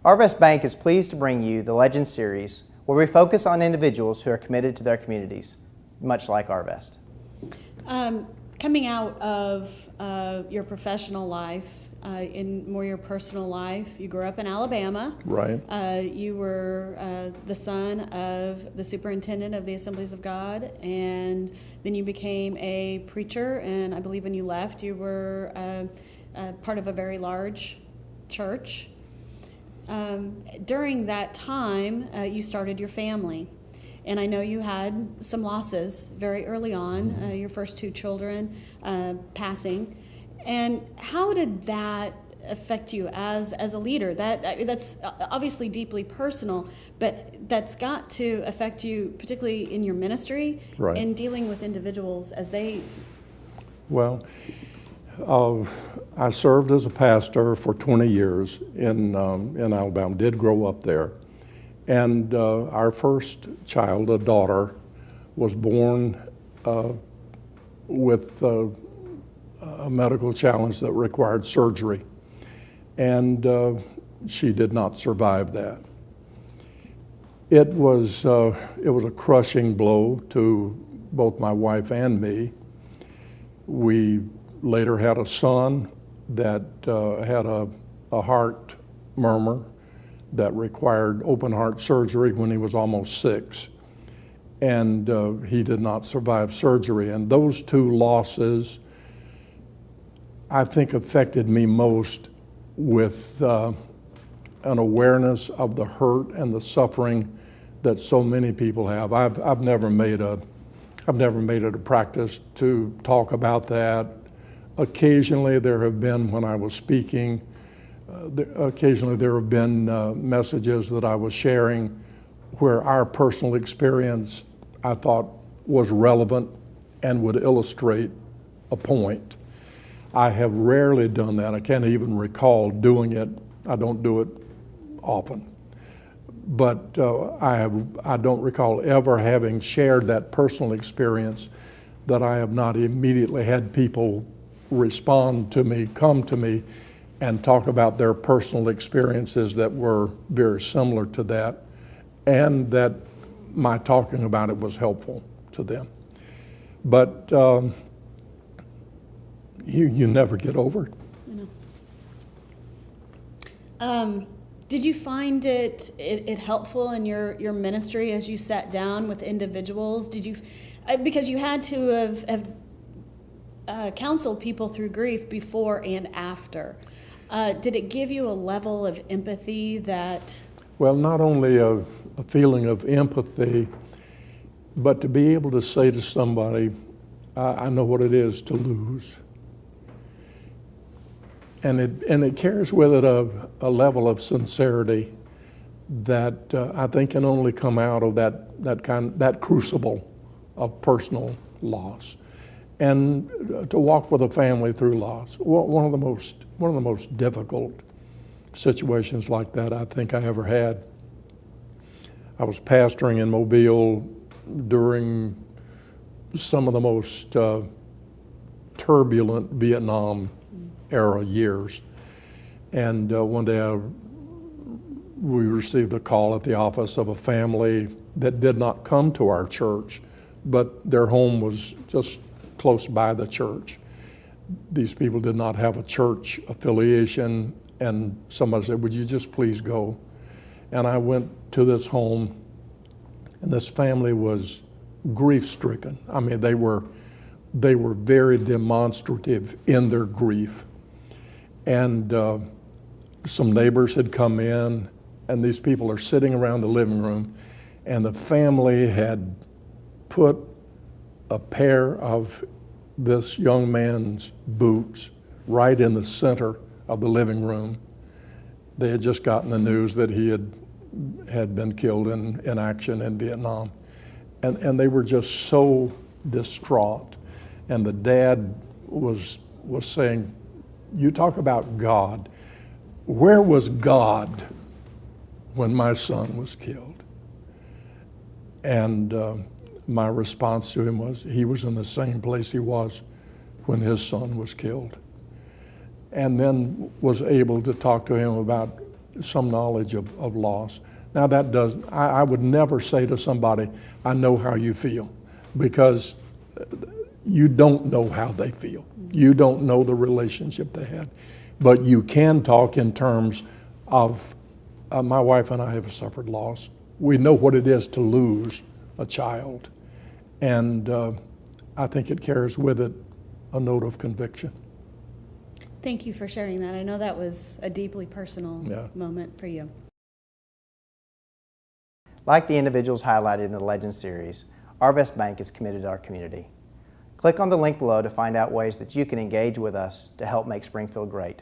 Arvest Bank is pleased to bring you the Legends series, where we focus on individuals who are committed to their communities, much like Arvest. Coming out of your professional life, in more your personal life, you grew up in Alabama. Right. You were the son of the superintendent of the Assemblies of God, and then you became a preacher, and I believe when you left, you were part of a very large church. During that time, you started your family. And I know you had some losses very early on, your first two children passing. And how did that affect you as a leader? That's obviously deeply personal, but that's got to affect you, particularly in your ministry, right, and dealing with individuals as they... Well, I served as a pastor for 20 years in Alabama, did grow up there. And our first child, a daughter, was born with a medical challenge that required surgery. And she did not survive that. It was a crushing blow to both my wife and me. We later had a son that had a heart murmur that required open heart surgery when he was almost 6. And he did not survive surgery. And those two losses, I think, affected me most with an awareness of the hurt and the suffering that so many people have. I've never made it a practice to talk about that. Occasionally there have been, when I was speaking, occasionally there have been messages that I was sharing where our personal experience, I thought, was relevant and would illustrate a point. I have rarely done that. I can't even recall doing it. I don't do it often. But I don't recall ever having shared that personal experience that I have not immediately had people respond to me, come to me, and talk about their personal experiences that were very similar to that, and that my talking about it was helpful to them. But you never get over it. Did you find it helpful in your ministry as you sat down with individuals? Did you, because you had to have counseled people through grief before and after. Did it give you a level of empathy that... Well, not only a feeling of empathy, but to be able to say to somebody, I know what it is to lose. And it carries with it a level of sincerity that I think can only come out of that crucible of personal loss. And to walk with a family through loss, one of the most difficult situations like that I think I ever had. I was pastoring in Mobile during some of the most turbulent Vietnam era years, and one day we received a call at the office of a family that did not come to our church, but their home was just close by the church. These people did not have a church affiliation, and somebody said, would you just please go? And I went to this home, and this family was grief-stricken. I mean, they were very demonstrative in their grief. And some neighbors had come in, and these people are sitting around the living room, and the family had put a pair of this young man's boots right in the center of the living room. They had just gotten the news that he had been killed in action in Vietnam. And they were just so distraught. And the dad was saying, you talk about God. Where was God when my son was killed? And my response to him was, he was in the same place he was when his son was killed. And then was able to talk to him about some knowledge of loss. Now that does, I would never say to somebody, I know how you feel, because you don't know how they feel. You don't know the relationship they had. But you can talk in terms of, my wife and I have suffered loss. We know what it is to lose a child. And I think it carries with it a note of conviction. Thank you for sharing that. I know that was a deeply personal moment for you. Like the individuals highlighted in the Legend series, Arvest Bank is committed to our community. Click on the link below to find out ways that you can engage with us to help make Springfield great.